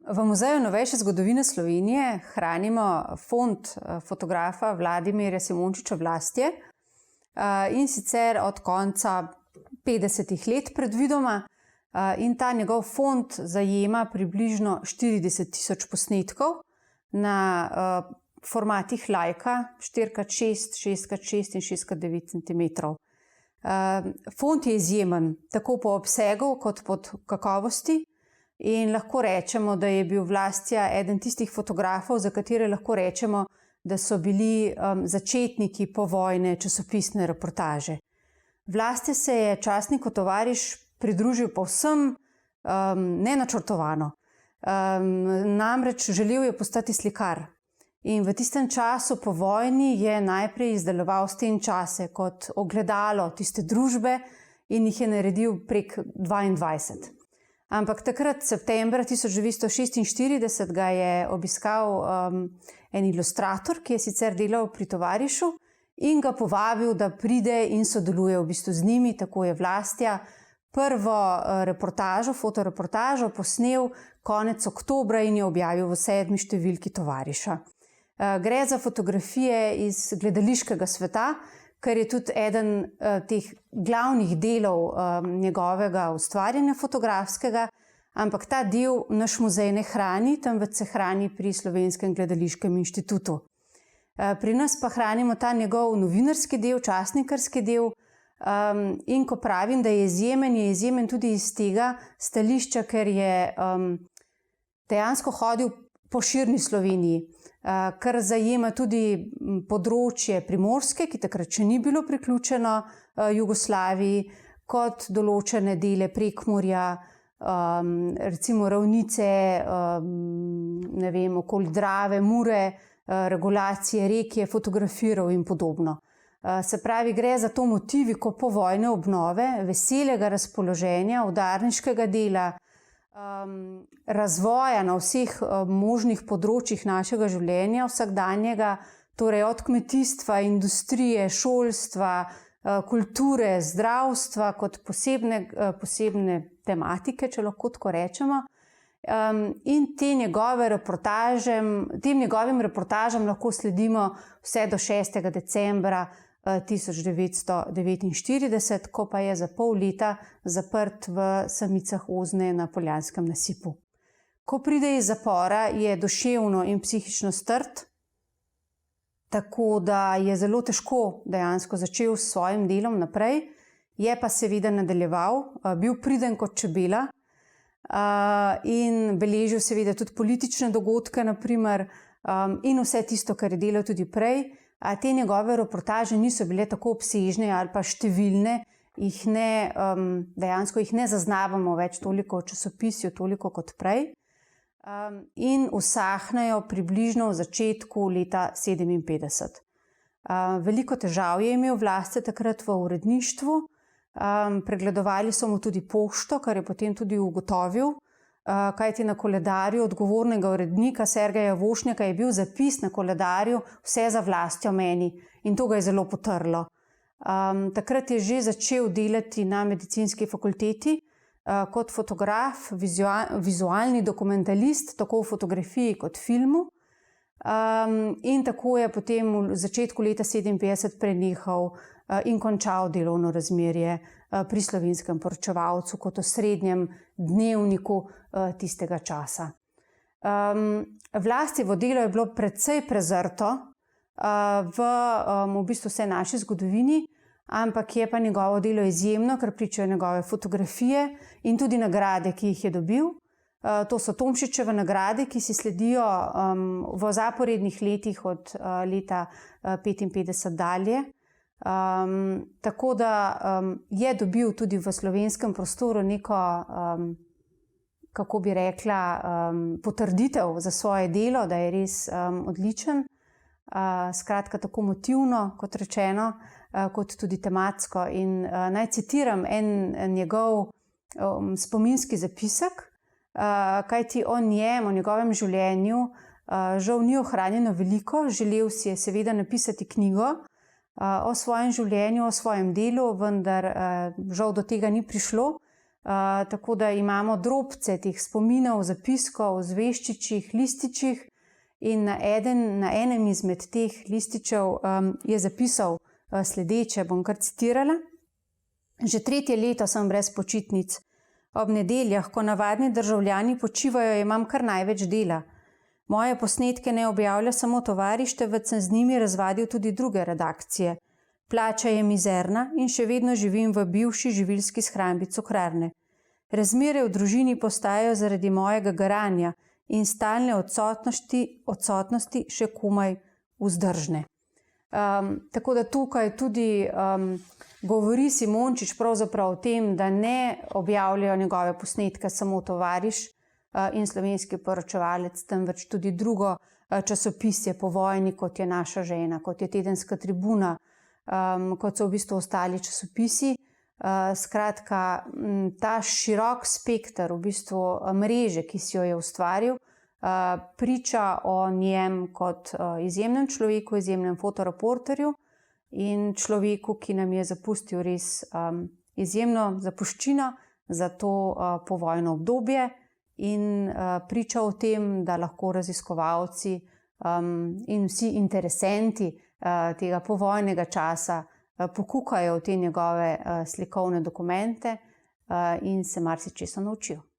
V Muzeju novejše zgodovine Slovenije hranimo fond fotografa Vladimirja Simončiča Vlastje, in sicer od konca 50 let predvidoma, in ta njegov fond zajema približno 40.000 posnetkov na formatih Leica 4x6, 6x6 in 6x9 cm. Fond je izjemen tako po obsegu kot po kakovosti. In lahko rečemo, da je bil Vlastja eden tistih fotografov, za katere lahko rečemo, da so bili začetniki povojne časopisne reportaže. Vlastja se je časniku Tovariš pridružil povsem nenačrtovano. Namreč želel je postati slikar. In v tistem času po vojni je najprej izdeloval stenčase kot ogledalo tiste družbe in jih je naredil prek 22. Ampak takrat, septembra 1946, ga je obiskal en ilustrator, ki je sicer delal pri Tovarišu, in ga povabil, da pride in sodeluje v bistvu z njimi. Tako je Vlastja prvo reportažo, fotoreportažo posnel konec oktobra in je objavil v 7. številki Tovariša. Gre za fotografije iz gledališkega sveta, ker je tudi eden teh glavnih delov njegovega ustvarjanja fotografskega, ampak ta del naš muzej ne hrani, temveč se hrani pri Slovenskem gledališkem inštitutu. Pri nas pa hranimo ta njegov novinarski del, časnikarski del, in ko pravim, da je izjemen tudi iz tega stališča, ker je dejansko hodil po širni Sloveniji, kar zajema tudi področje Primorske, ki takrat še ni bilo priključeno Jugoslaviji, kot določene dele Prekmurja, recimo Ravnice, okoli Drave, Mure, regulacije rek je fotografiral in podobno. Se pravi, gre za to motiviko povojne obnove, veselega razpoloženja, udarniškega dela, razvoja na vseh možnih področjih našega življenja, vsakdanjega, torej od kmetijstva, industrije, šolstva, kulture, zdravstva kot posebne tematike, če lahko tako rečemo. In tem njegovim reportažam lahko sledimo vse do 6. decembra 1949, ko pa je za pol leta zaprt v samicah Ozne na Poljanskem nasipu. Ko pride iz zapora, je duševno in psihično strt, tako da je zelo težko dejansko začel s svojim delom naprej, je pa seveda nadaljeval, bil priden kot čebela in beležil seveda tudi politične dogodke, naprimer, in vse tisto, kar je delal tudi prej. A te njegove reportaže niso bile tako obsežne ali pa številne, dejansko jih ne zaznavamo več toliko v časopisju, toliko kot prej, in usahnejo približno v začetku leta 1957. Veliko težav je imel Vlastja takrat v uredništvu, pregledovali so mu tudi pošto, kar je potem tudi ugotovil, kajti na koledarju odgovornega urednika Sergeja Vošnjaka je bil zapis na koledarju Vse za Vlastjo meni, in to ga je zelo potrlo. Takrat je že začel delati na medicinski fakulteti kot fotograf, vizualni dokumentalist, tako v fotografiji kot filmu, in tako je potem v začetku leta 1957 prenehal in končal delovno razmerje pri Slovenskem poročevalcu kot osrednjem dnevniku tistega časa. Vlastjevo delo je bilo precej prezrto v bistvu vsej naši zgodovini, ampak je pa njegovo delo izjemno, ker pričajo njegove fotografije in tudi nagrade, ki jih je dobil. To so Tomšičeve nagrade, ki si sledijo v zaporednih letih od leta 1955 dalje. Tako da je dobil tudi v slovenskem prostoru neko, kako bi rekla, potrditev za svoje delo, da je res odličen. Skratka, tako motivno, kot rečeno, kot tudi tematsko. In naj citiram en njegov spominski zapisek, kajti o njegovem življenju žal ni ohranjeno veliko. Želel si je seveda napisati knjigo o svojem življenju, o svojem delu, vendar žal do tega ni prišlo. tako da imamo drobce teh spominov, zapiskov, zveščičih, lističih in na enem izmed teh lističev je zapisal sledeče, bom kar citirala. Že 3. leto sem brez počitnic. Ob nedeljah, ko navadni državljani počivajo, imam kar največ dela. Moje posnetke ne objavlja samo tovariš, temveč sem z njimi razvadil tudi druge redakcije. Plača je mizerna in še vedno živim v bivši živilski shrambi cukrarne. Razmere v družini postajajo zaradi mojega garanja in stalne odsotnosti še komaj vzdržne. Tako da tukaj tudi govori Simončič pravzaprav o tem, da ne objavljajo njegove posnetke samo tovariš in Slovenski poročevalec, temveč tudi drugo časopisje po vojni, kot je Naša žena, kot je Tedenska tribuna, kot so v bistvu ostali časopisi. Skratka, ta širok spekter v bistvu mreže, ki si jo je ustvaril, priča o njem kot izjemnem človeku, izjemnem fotoreporterju in človeku, ki nam je zapustil res izjemno zapuščino za to povojno obdobje in priča o tem, da lahko raziskovalci in vsi interesenti tega povojnega časa pokukajo v te njegove slikovne dokumente in se marsičesa naučijo.